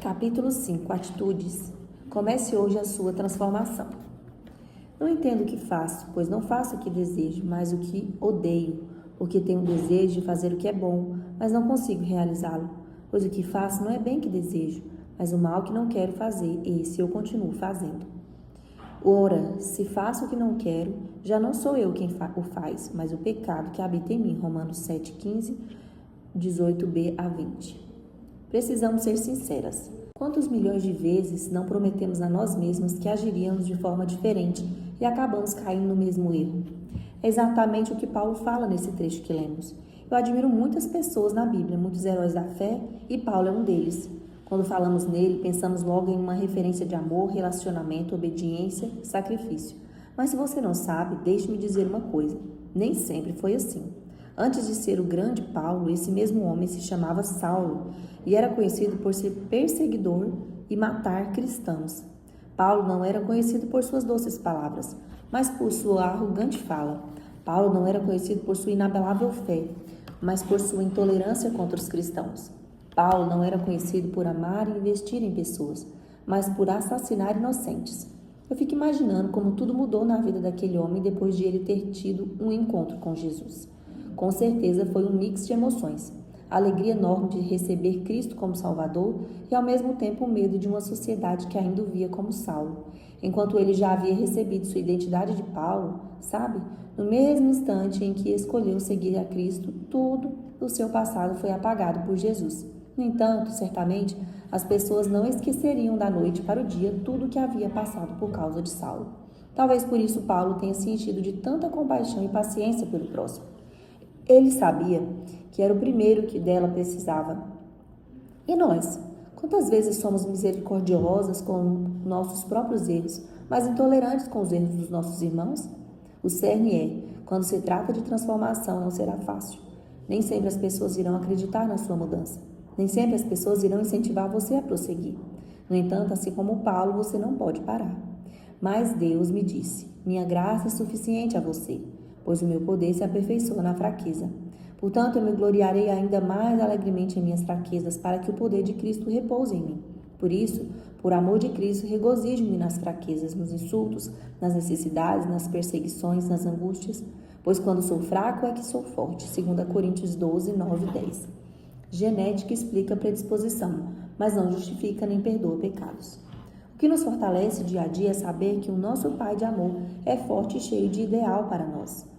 Capítulo 5. Atitudes. Comece hoje a sua transformação. Não entendo o que faço, pois não faço o que desejo, mas o que odeio, porque tenho o desejo de fazer o que é bom, mas não consigo realizá-lo. Pois o que faço não é bem que desejo, mas o mal que não quero fazer, esse eu continuo fazendo. Ora, se faço o que não quero, já não sou eu quem o faz, mas o pecado que habita em mim. Romanos 7:15, 18b a 20. Precisamos ser sinceras. Quantos milhões de vezes não prometemos a nós mesmas que agiríamos de forma diferente e acabamos caindo no mesmo erro? É exatamente o que Paulo fala nesse trecho que lemos. Eu admiro muitas pessoas na Bíblia, muitos heróis da fé, e Paulo é um deles. Quando falamos nele, pensamos logo em uma referência de amor, relacionamento, obediência, sacrifício. Mas se você não sabe, deixe-me dizer uma coisa. Nem sempre foi assim. Antes de ser o grande Paulo, esse mesmo homem se chamava Saulo e era conhecido por ser perseguidor e matar cristãos. Paulo não era conhecido por suas doces palavras, mas por sua arrogante fala. Paulo não era conhecido por sua inabalável fé, mas por sua intolerância contra os cristãos. Paulo não era conhecido por amar e investir em pessoas, mas por assassinar inocentes. Eu fico imaginando como tudo mudou na vida daquele homem depois de ele ter tido um encontro com Jesus. Com certeza foi um mix de emoções. A alegria enorme de receber Cristo como Salvador e ao mesmo tempo o medo de uma sociedade que ainda o via como Saulo. Enquanto ele já havia recebido sua identidade de Paulo, sabe? No mesmo instante em que escolheu seguir a Cristo, tudo o seu passado foi apagado por Jesus. No entanto, certamente, as pessoas não esqueceriam da noite para o dia tudo o que havia passado por causa de Saulo. Talvez por isso Paulo tenha se enchido de tanta compaixão e paciência pelo próximo. Ele sabia que era o primeiro que dela precisava. E nós? Quantas vezes somos misericordiosas com nossos próprios erros, mas intolerantes com os erros dos nossos irmãos? O cerne é, quando se trata de transformação, não será fácil. Nem sempre as pessoas irão acreditar na sua mudança. Nem sempre as pessoas irão incentivar você a prosseguir. No entanto, assim como Paulo, você não pode parar. Mas Deus me disse: minha graça é suficiente a você, pois o meu poder se aperfeiçoa na fraqueza. Portanto, eu me gloriarei ainda mais alegremente em minhas fraquezas, para que o poder de Cristo repouse em mim. Por isso, por amor de Cristo, regozijo-me nas fraquezas, nos insultos, nas necessidades, nas perseguições, nas angústias, pois quando sou fraco é que sou forte. 2 Coríntios 12, 9 e 10. Genética explica predisposição, mas não justifica nem perdoa pecados. O que nos fortalece dia a dia é saber que o nosso Pai de amor é forte e cheio de ideal para nós.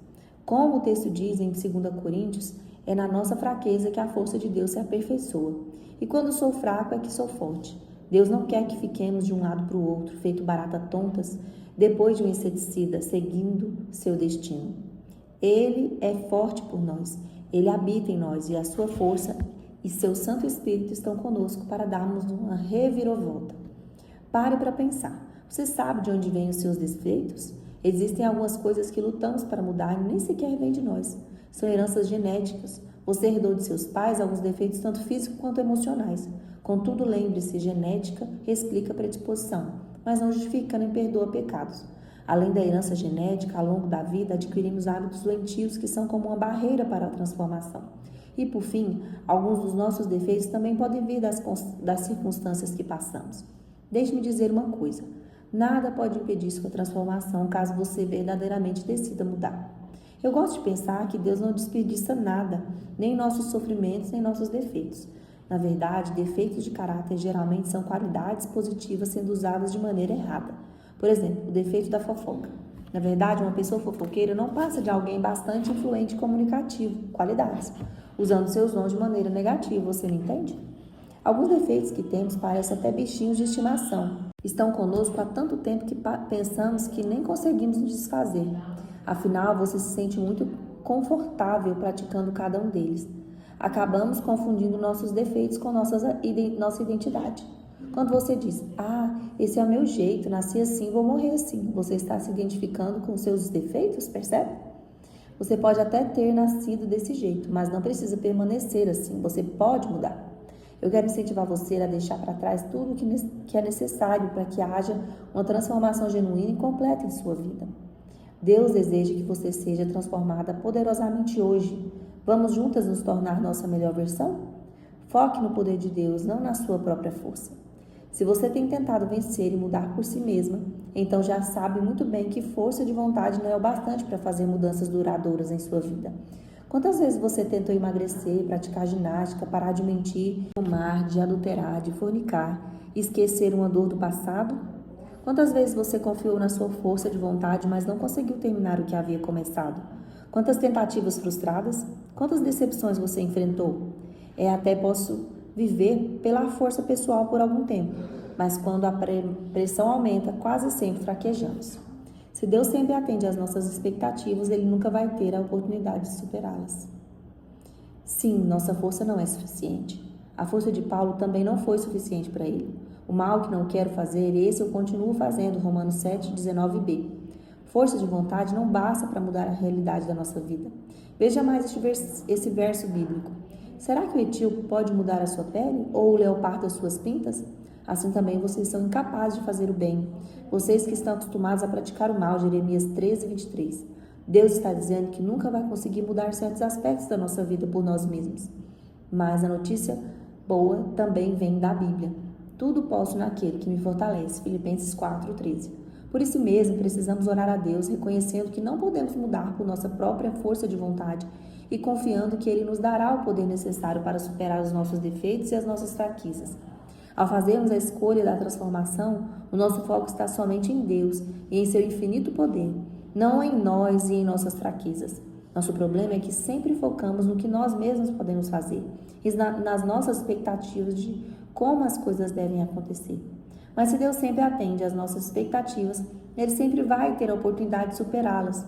Como o texto diz em 2 Coríntios, é na nossa fraqueza que a força de Deus se aperfeiçoa. E quando sou fraco é que sou forte. Deus não quer que fiquemos de um lado para o outro, feito barata tontas, depois de um inseticida, seguindo seu destino. Ele é forte por nós, Ele habita em nós e a sua força e seu Santo Espírito estão conosco para darmos uma reviravolta. Pare para pensar. Você sabe de onde vêm os seus defeitos? Existem algumas coisas que lutamos para mudar e nem sequer vêm de nós. São heranças genéticas. Você herdou de seus pais alguns defeitos tanto físicos quanto emocionais. Contudo, lembre-se, genética explica predisposição, mas não justifica nem perdoa pecados. Além da herança genética, ao longo da vida adquirimos hábitos doentios que são como uma barreira para a transformação. E, por fim, alguns dos nossos defeitos também podem vir das circunstâncias que passamos. Deixe-me dizer uma coisa: nada pode impedir sua transformação caso você verdadeiramente decida mudar. Eu gosto de pensar que Deus não desperdiça nada, nem nossos sofrimentos, nem nossos defeitos. Na verdade, defeitos de caráter geralmente são qualidades positivas sendo usadas de maneira errada. Por exemplo, o defeito da fofoca. Na verdade, uma pessoa fofoqueira não passa de alguém bastante influente e comunicativo, qualidades, usando seus dons de maneira negativa, você me entende? Alguns defeitos que temos parecem até bichinhos de estimação. Estão conosco há tanto tempo que pensamos que nem conseguimos nos desfazer. Afinal, você se sente muito confortável praticando cada um deles. Acabamos confundindo nossos defeitos com nossa identidade. Quando você diz: esse é o meu jeito, nasci assim, vou morrer assim, você está se identificando com seus defeitos, percebe? Você pode até ter nascido desse jeito, mas não precisa permanecer assim, você pode mudar. Eu quero incentivar você a deixar para trás tudo que é necessário para que haja uma transformação genuína e completa em sua vida. Deus deseja que você seja transformada poderosamente hoje. Vamos juntas nos tornar nossa melhor versão? Foque no poder de Deus, não na sua própria força. Se você tem tentado vencer e mudar por si mesma, então já sabe muito bem que força de vontade não é o bastante para fazer mudanças duradouras em sua vida. Quantas vezes você tentou emagrecer, praticar ginástica, parar de mentir, de fumar, de adulterar, de fornicar e esquecer uma dor do passado? Quantas vezes você confiou na sua força de vontade, mas não conseguiu terminar o que havia começado? Quantas tentativas frustradas? Quantas decepções você enfrentou? Até posso viver pela força pessoal por algum tempo, mas quando a pressão aumenta, quase sempre fraquejamos. Se Deus sempre atende às nossas expectativas, Ele nunca vai ter a oportunidade de superá-las. Sim, nossa força não é suficiente. A força de Paulo também não foi suficiente para ele. O mal que não quero fazer, esse eu continuo fazendo, Romanos 7, 19b. Força de vontade não basta para mudar a realidade da nossa vida. Veja mais esse verso bíblico. Será que o etíope pode mudar a sua pele? Ou o leopardo as suas pintas? Assim também vocês são incapazes de fazer o bem. Vocês que estão acostumados a praticar o mal, Jeremias 13, 23. Deus está dizendo que nunca vai conseguir mudar certos aspectos da nossa vida por nós mesmos. Mas a notícia boa também vem da Bíblia. Tudo posso naquele que me fortalece, Filipenses 4, 13. Por isso mesmo, precisamos orar a Deus, reconhecendo que não podemos mudar por nossa própria força de vontade e confiando que Ele nos dará o poder necessário para superar os nossos defeitos e as nossas fraquezas. Ao fazermos a escolha da transformação, o nosso foco está somente em Deus e em seu infinito poder, não em nós e em nossas fraquezas. Nosso problema é que sempre focamos no que nós mesmos podemos fazer e nas nossas expectativas de como as coisas devem acontecer. Mas se Deus sempre atende às nossas expectativas, Ele sempre vai ter a oportunidade de superá-las.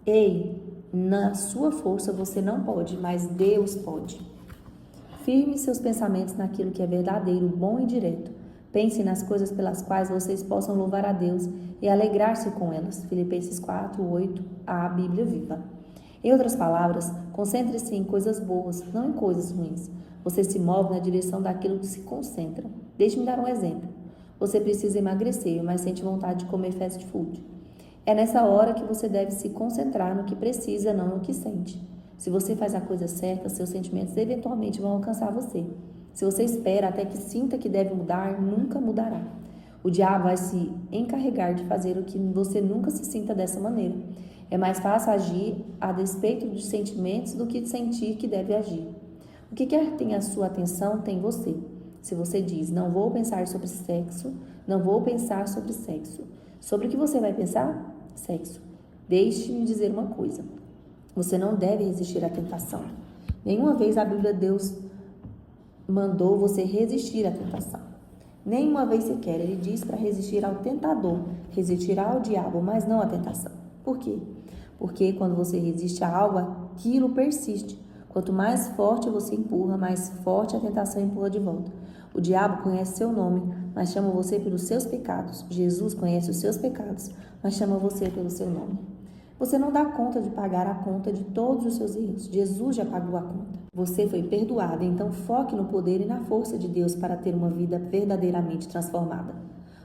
Ei, na sua força você não pode, mas Deus pode. Firme seus pensamentos naquilo que é verdadeiro, bom e direto. Pense nas coisas pelas quais vocês possam louvar a Deus e alegrar-se com elas. Filipenses 4, 8, a Bíblia Viva. Em outras palavras, concentre-se em coisas boas, não em coisas ruins. Você se move na direção daquilo que se concentra. Deixe-me dar um exemplo. Você precisa emagrecer, mas sente vontade de comer fast food. É nessa hora que você deve se concentrar no que precisa, não no que sente. Se você faz a coisa certa, seus sentimentos eventualmente vão alcançar você. Se você espera até que sinta que deve mudar, nunca mudará. O diabo vai se encarregar de fazer o que você nunca se sinta dessa maneira. É mais fácil agir a despeito dos sentimentos do que sentir que deve agir. O que quer que tenha a sua atenção tem você. Se você diz, não vou pensar sobre sexo, não vou pensar sobre sexo. Sobre o que você vai pensar? Sexo. Deixe-me dizer uma coisa. Você não deve resistir à tentação. Nenhuma vez a Bíblia Deus mandou você resistir à tentação. Nenhuma vez sequer Ele diz para resistir ao tentador, resistir ao diabo, mas não à tentação. Por quê? Porque quando você resiste a algo, aquilo persiste. Quanto mais forte você empurra, mais forte a tentação empurra de volta. O diabo conhece seu nome, mas chama você pelos seus pecados. Jesus conhece os seus pecados, mas chama você pelo seu nome. Você não dá conta de pagar a conta de todos os seus erros. Jesus já pagou a conta. Você foi perdoado, então foque no poder e na força de Deus para ter uma vida verdadeiramente transformada.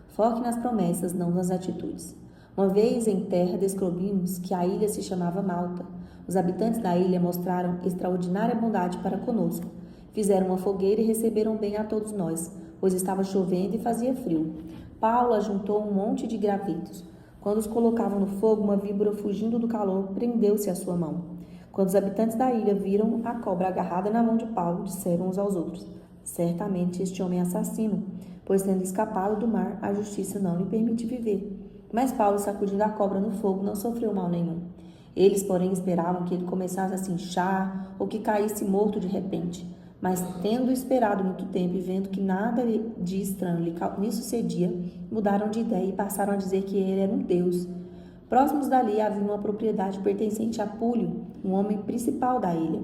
Foque nas promessas, não nas atitudes. Uma vez em terra, descobrimos que a ilha se chamava Malta. Os habitantes da ilha mostraram extraordinária bondade para conosco. Fizeram uma fogueira e receberam bem a todos nós, pois estava chovendo e fazia frio. Paulo ajuntou um monte de gravetos. Quando os colocavam no fogo, uma víbora, fugindo do calor, prendeu-se à sua mão. Quando os habitantes da ilha viram a cobra agarrada na mão de Paulo, disseram uns aos outros: certamente este homem é assassino, pois tendo escapado do mar, a justiça não lhe permite viver. Mas Paulo, sacudindo a cobra no fogo, não sofreu mal nenhum. Eles, porém, esperavam que ele começasse a se inchar ou que caísse morto de repente. Mas, tendo esperado muito tempo e vendo que nada de estranho lhe sucedia, mudaram de ideia e passaram a dizer que ele era um deus. Próximos dali havia uma propriedade pertencente a Púlio, um homem principal da ilha.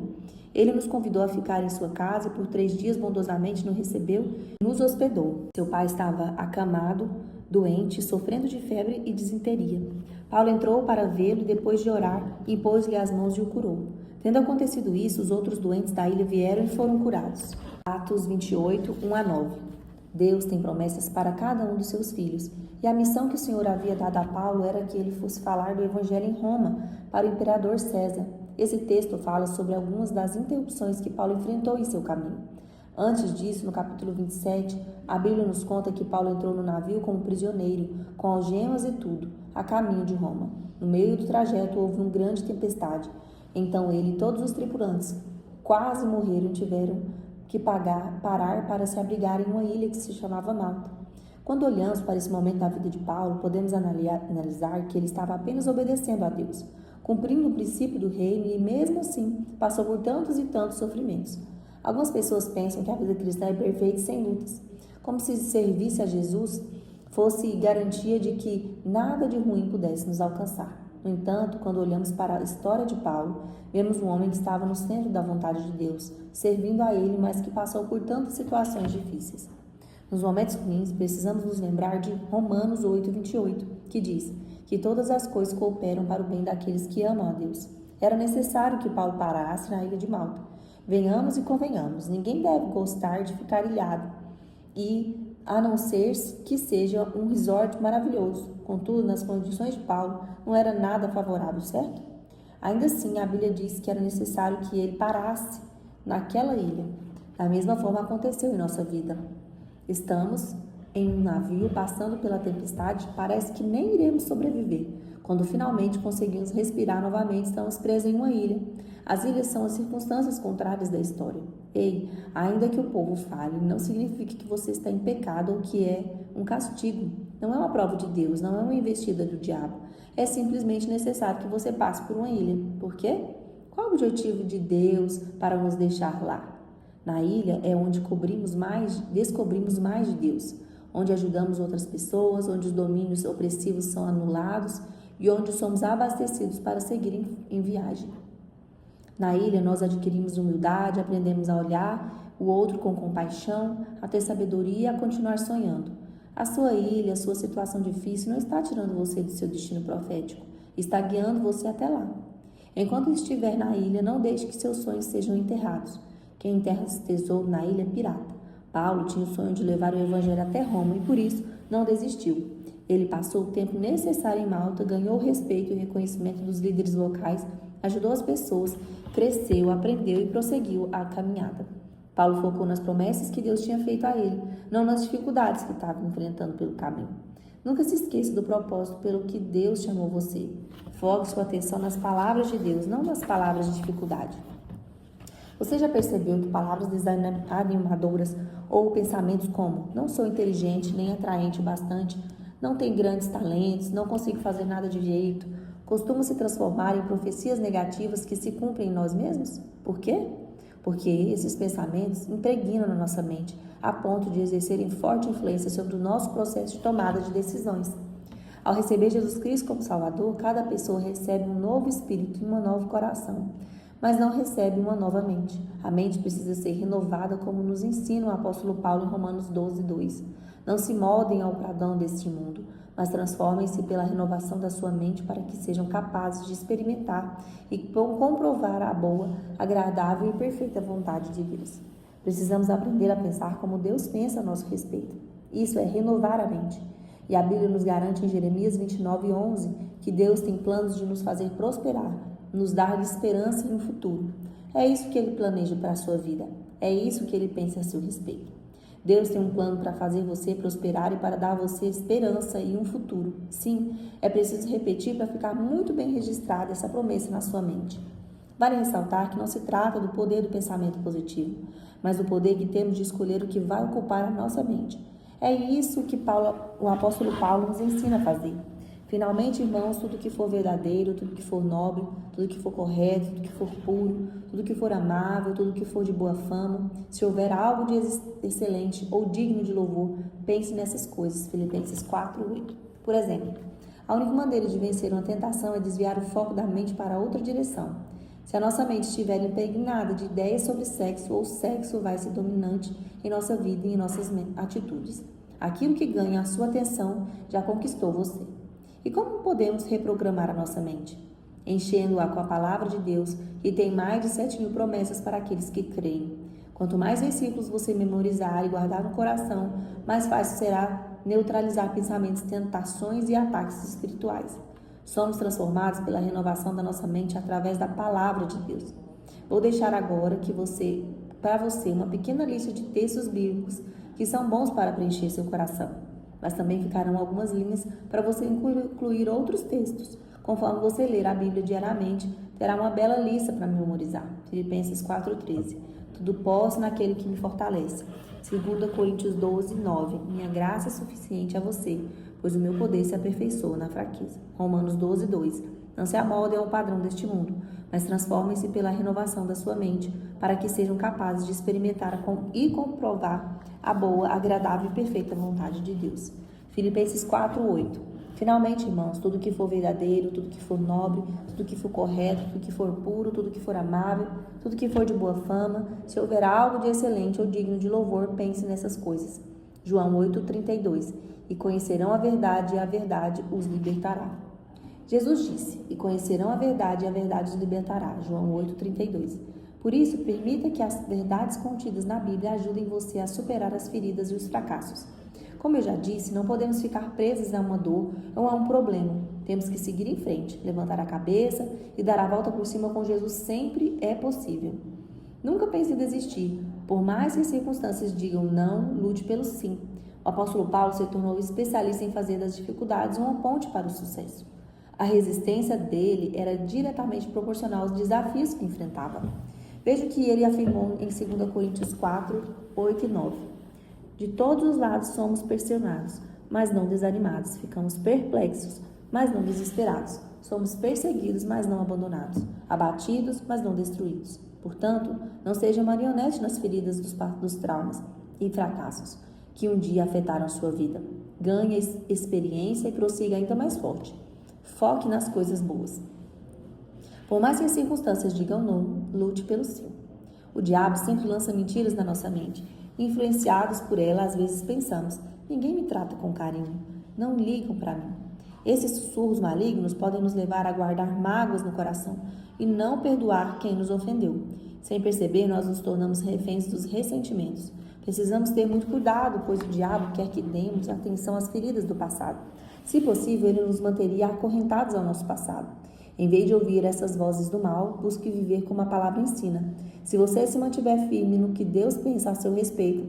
Ele nos convidou a ficar em sua casa e por 3 dias bondosamente nos recebeu e nos hospedou. Seu pai estava acamado, doente, sofrendo de febre e disenteria. Paulo entrou para vê-lo e depois de orar, impôs-lhe as mãos e o curou. Tendo acontecido isso, os outros doentes da ilha vieram e foram curados. Atos 28, 1 a 9. Deus tem promessas para cada um dos seus filhos, e a missão que o Senhor havia dado a Paulo era que ele fosse falar do Evangelho em Roma para o imperador César. Esse texto fala sobre algumas das interrupções que Paulo enfrentou em seu caminho. Antes disso, no capítulo 27, a Bíblia nos conta que Paulo entrou no navio como prisioneiro, com algemas e tudo, a caminho de Roma. No meio do trajeto houve uma grande tempestade. Então ele e todos os tripulantes quase morreram e tiveram que parar para se abrigar em uma ilha que se chamava Malta. Quando olhamos para esse momento da vida de Paulo, podemos analisar que ele estava apenas obedecendo a Deus, cumprindo o princípio do reino e, mesmo assim, passou por tantos e tantos sofrimentos. Algumas pessoas pensam que a vida cristã é perfeita e sem lutas, como se servisse a Jesus fosse garantia de que nada de ruim pudesse nos alcançar. No entanto, quando olhamos para a história de Paulo, vemos um homem que estava no centro da vontade de Deus, servindo a ele, mas que passou por tantas situações difíceis. Nos momentos ruins, precisamos nos lembrar de Romanos 8:28, que diz que todas as coisas cooperam para o bem daqueles que amam a Deus. Era necessário que Paulo parasse na ilha de Malta. Venhamos e convenhamos, ninguém deve gostar de ficar ilhado, e a não ser que seja um resort maravilhoso. Contudo, nas condições de Paulo, não era nada favorável, certo? Ainda assim, a Bíblia diz que era necessário que ele parasse naquela ilha. Da mesma forma aconteceu em nossa vida. Estamos em um navio passando pela tempestade, parece que nem iremos sobreviver. Quando finalmente conseguimos respirar novamente, estamos presos em uma ilha. As ilhas são as circunstâncias contrárias da história. Ei, ainda que o povo fale, não significa que você está em pecado ou que é um castigo. Não é uma prova de Deus, não é uma investida do diabo. É simplesmente necessário que você passe por uma ilha. Por quê? Qual o objetivo de Deus para nos deixar lá? Na ilha é onde descobrimos mais de Deus, onde ajudamos outras pessoas, onde os domínios opressivos são anulados e onde somos abastecidos para seguir em viagem. Na ilha nós adquirimos humildade, aprendemos a olhar o outro com compaixão, a ter sabedoria e a continuar sonhando. A sua ilha, a sua situação difícil não está tirando você do seu destino profético, está guiando você até lá. Enquanto estiver na ilha, não deixe que seus sonhos sejam enterrados. Quem enterra esse tesouro na ilha é pirata. Paulo tinha o sonho de levar o evangelho até Roma e por isso não desistiu. Ele passou o tempo necessário em Malta, ganhou o respeito e o reconhecimento dos líderes locais, ajudou as pessoas, cresceu, aprendeu e prosseguiu a caminhada. Paulo focou nas promessas que Deus tinha feito a ele, não nas dificuldades que estava enfrentando pelo caminho. Nunca se esqueça do propósito pelo que Deus chamou você. Foque sua atenção nas palavras de Deus, não nas palavras de dificuldade. Você já percebeu que palavras desanimadoras ou pensamentos como não sou inteligente nem atraente o bastante, não tenho grandes talentos, não consigo fazer nada de jeito, costumam se transformar em profecias negativas que se cumprem em nós mesmos? Por quê? Porque esses pensamentos impregnam na nossa mente a ponto de exercerem forte influência sobre o nosso processo de tomada de decisões. Ao receber Jesus Cristo como Salvador, cada pessoa recebe um novo espírito e um novo coração, mas não recebe uma nova mente. A mente precisa ser renovada, como nos ensina o apóstolo Paulo em Romanos 12:2. Não se moldem ao padrão deste mundo, mas transformem-se pela renovação da sua mente para que sejam capazes de experimentar e comprovar a boa, agradável e perfeita vontade de Deus. Precisamos aprender a pensar como Deus pensa a nosso respeito. Isso é renovar a mente. E a Bíblia nos garante em Jeremias 29:11 que Deus tem planos de nos fazer prosperar, nos dar esperança e um futuro. É isso que Ele planeja para a sua vida. É isso que Ele pensa a seu respeito. Deus tem um plano para fazer você prosperar e para dar a você esperança e um futuro. Sim, é preciso repetir para ficar muito bem registrada essa promessa na sua mente. Vale ressaltar que não se trata do poder do pensamento positivo, mas do poder que temos de escolher o que vai ocupar a nossa mente. É isso que o apóstolo Paulo nos ensina a fazer. Finalmente, irmãos, tudo que for verdadeiro, tudo que for nobre, tudo que for correto, tudo que for puro, tudo que for amável, tudo que for de boa fama, se houver algo de excelente ou digno de louvor, pense nessas coisas. Filipenses 4:8. Por exemplo, a única maneira de vencer uma tentação é desviar o foco da mente para outra direção. Se a nossa mente estiver impregnada de ideias sobre sexo, ou sexo vai ser dominante em nossa vida e em nossas atitudes. Aquilo que ganha a sua atenção já conquistou você. E como podemos reprogramar a nossa mente? Enchendo-a com a palavra de Deus, que tem mais de 7.000 promessas para aqueles que creem. Quanto mais versículos você memorizar e guardar no coração, mais fácil será neutralizar pensamentos, tentações e ataques espirituais. Somos transformados pela renovação da nossa mente através da palavra de Deus. Vou deixar agora que você para você uma pequena lista de textos bíblicos que são bons para preencher seu coração. Mas também ficarão algumas linhas para você incluir outros textos. Conforme você ler a Bíblia diariamente, terá uma bela lista para memorizar. Filipenses 4,13. Tudo posso naquele que me fortalece. 2 Coríntios 12, 9. Minha graça é suficiente a você, pois o meu poder se aperfeiçoa na fraqueza. Romanos 12, 2. Não se amoldem ao padrão deste mundo, mas transformem-se pela renovação da sua mente, para que sejam capazes de experimentar e comprovar a boa, agradável e perfeita vontade de Deus. Filipenses 4, 8. Finalmente, irmãos, tudo que for verdadeiro, tudo que for nobre, tudo que for correto, tudo que for puro, tudo que for amável, tudo que for de boa fama, se houver algo de excelente ou digno de louvor, pense nessas coisas. João 8:32. E conhecerão a verdade, e a verdade os libertará. Jesus disse, e conhecerão a verdade, e a verdade os libertará. João 8:32. Por isso, permita que as verdades contidas na Bíblia ajudem você a superar as feridas e os fracassos. Como eu já disse, não podemos ficar presos a uma dor ou a um problema. Temos que seguir em frente, levantar a cabeça e dar a volta por cima com Jesus sempre é possível. Nunca pense em desistir. Por mais que as circunstâncias digam não, lute pelo sim. O apóstolo Paulo se tornou especialista em fazer das dificuldades uma ponte para o sucesso. A resistência dele era diretamente proporcional aos desafios que enfrentava. Veja o que ele afirmou em 2 Coríntios 4, 8 e 9. De todos os lados somos pressionados, mas não desanimados. Ficamos perplexos, mas não desesperados. Somos perseguidos, mas não abandonados. Abatidos, mas não destruídos. Portanto, não seja marionete nas feridas dos traumas e fracassos que um dia afetaram sua vida. Ganhe experiência e prossiga ainda mais forte. Foque nas coisas boas. Por mais que as circunstâncias digam não, lute pelo sim. O diabo sempre lança mentiras na nossa mente. Influenciados por ela, às vezes pensamos, ninguém me trata com carinho, não ligam para mim. Esses sussurros malignos podem nos levar a guardar mágoas no coração e não perdoar quem nos ofendeu. Sem perceber, nós nos tornamos reféns dos ressentimentos. Precisamos ter muito cuidado, pois o diabo quer que demos atenção às feridas do passado. Se possível, ele nos manteria acorrentados ao nosso passado. Em vez de ouvir essas vozes do mal, busque viver como a palavra ensina. Se você se mantiver firme no que Deus pensa a seu respeito,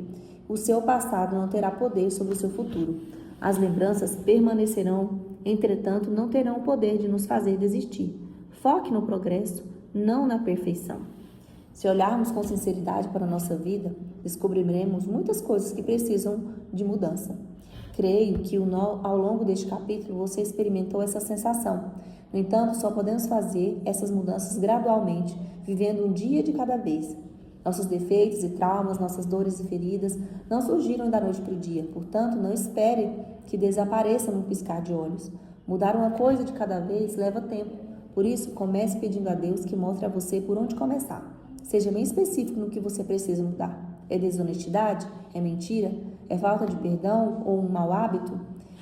o seu passado não terá poder sobre o seu futuro. As lembranças permanecerão, entretanto, não terão o poder de nos fazer desistir. Foque no progresso, não na perfeição. Se olharmos com sinceridade para a nossa vida, descobriremos muitas coisas que precisam de mudança. Creio que ao longo deste capítulo você experimentou essa sensação. No entanto, só podemos fazer essas mudanças gradualmente, vivendo um dia de cada vez. Nossos defeitos e traumas, nossas dores e feridas não surgiram da noite para o dia. Portanto, não espere que desapareçam no piscar de olhos. Mudar uma coisa de cada vez leva tempo. Por isso, comece pedindo a Deus que mostre a você por onde começar. Seja bem específico no que você precisa mudar. É desonestidade? É mentira? É falta de perdão ou um mau hábito?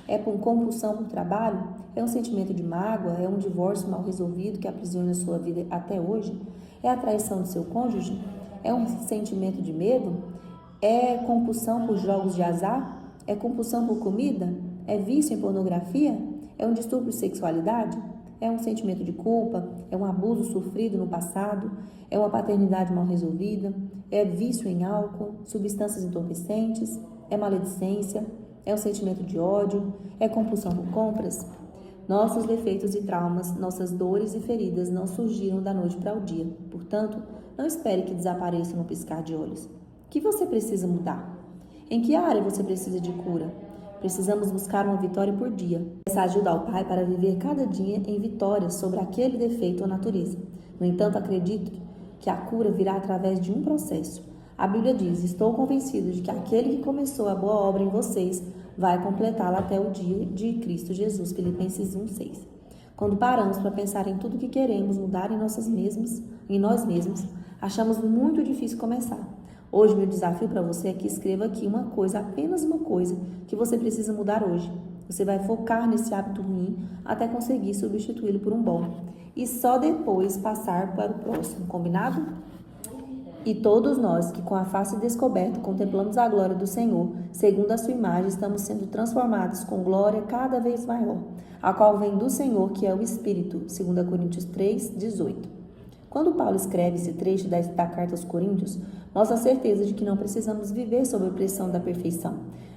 É por compulsão por trabalho? É um sentimento de mágoa? É um divórcio mal resolvido que aprisiona a sua vida até hoje? É a traição do seu cônjuge? É um sentimento de medo? É compulsão por jogos de azar? É compulsão por comida? É vício em pornografia? É um distúrbio de sexualidade? É um sentimento de culpa? É um abuso sofrido no passado? É uma paternidade mal resolvida? É vício em álcool? Substâncias entorpecentes? É maledicência? É um sentimento de ódio? É compulsão por compras? Nossos defeitos e traumas, nossas dores e feridas não surgiram da noite para o dia. Portanto, não espere que desapareçam no piscar de olhos. O que você precisa mudar? Em que área você precisa de cura? Precisamos buscar uma vitória por dia. Peça ajuda ao Pai para viver cada dia em vitória sobre aquele defeito ou natureza. No entanto, acredito que a cura virá através de um processo. A Bíblia diz, estou convencido de que aquele que começou a boa obra em vocês vai completá-la até o dia de Cristo Jesus. Filipenses 1:6. Quando paramos para pensar em tudo que queremos mudar em nós mesmos, achamos muito difícil começar. Hoje, meu desafio para você é que escreva aqui uma coisa, apenas uma coisa, que você precisa mudar hoje. Você vai focar nesse hábito ruim até conseguir substituí-lo por um bom. E só depois passar para o próximo, combinado? E todos nós que com a face descoberta contemplamos a glória do Senhor, segundo a sua imagem, estamos sendo transformados com glória cada vez maior, a qual vem do Senhor, que é o Espírito, 2 Coríntios 3:18. Quando Paulo escreve esse trecho da carta aos Coríntios, mostra a certeza de que não precisamos viver sob a pressão da perfeição.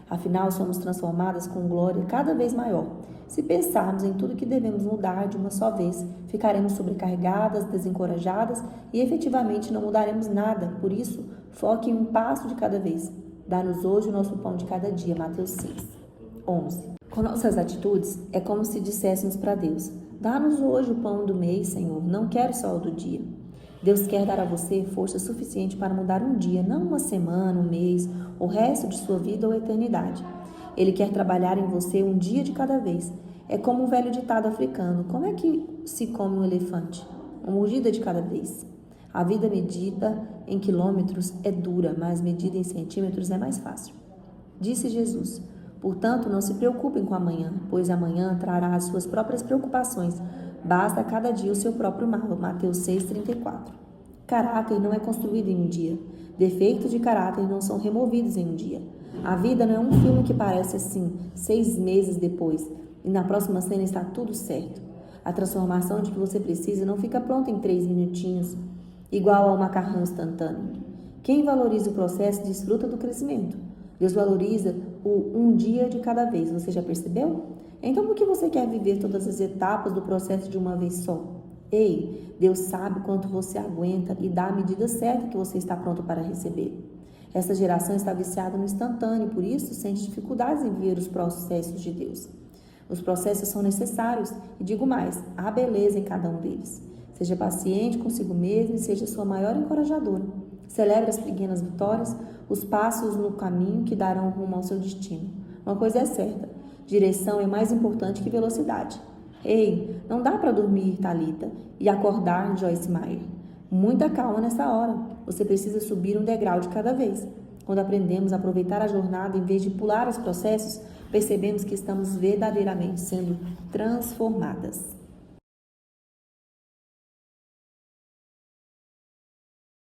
Afinal, somos transformadas com glória cada vez maior. Se pensarmos em tudo que devemos mudar de uma só vez, ficaremos sobrecarregadas, desencorajadas e efetivamente não mudaremos nada. Por isso, foque em um passo de cada vez. Dá-nos hoje o nosso pão de cada dia. Mateus 6, 11. Com nossas atitudes, é como se disséssemos para Deus: dá-nos hoje o pão do mês, Senhor, não quero só o do dia. Deus quer dar a você força suficiente para mudar um dia, não uma semana, um mês, o resto de sua vida ou eternidade. Ele quer trabalhar em você um dia de cada vez. É como um velho ditado africano: como é que se come um elefante? Uma mordida de cada vez. A vida medida em quilômetros é dura, mas medida em centímetros é mais fácil. Disse Jesus: portanto, não se preocupem com amanhã, pois amanhã trará as suas próprias preocupações. Basta a cada dia o seu próprio mal. Mateus 6,34. Caráter não é construído em um dia. Defeitos de caráter não são removidos em um dia. A vida não é um filme que parece assim, 6 meses depois, e na próxima cena está tudo certo. A transformação de que você precisa não fica pronta em 3 minutinhos, igual ao macarrão instantâneo. Quem valoriza o processo desfruta do crescimento. Deus valoriza o um dia de cada vez. Você já percebeu? Então, por que você quer viver todas as etapas do processo de uma vez só? Ei, Deus sabe quanto você aguenta e dá a medida certa que você está pronto para receber. Essa geração está viciada no instantâneo, por isso sente dificuldades em viver os processos de Deus. Os processos são necessários e digo mais, há beleza em cada um deles. Seja paciente consigo mesmo e seja sua maior encorajadora. Celebre as pequenas vitórias, os passos no caminho que darão rumo ao seu destino. Uma coisa é certa: direção é mais importante que velocidade. Ei, não dá para dormir, Thalita, e acordar, Joyce Meyer. Muita calma nessa hora. Você precisa subir um degrau de cada vez. Quando aprendemos a aproveitar a jornada em vez de pular os processos, percebemos que estamos verdadeiramente sendo transformadas.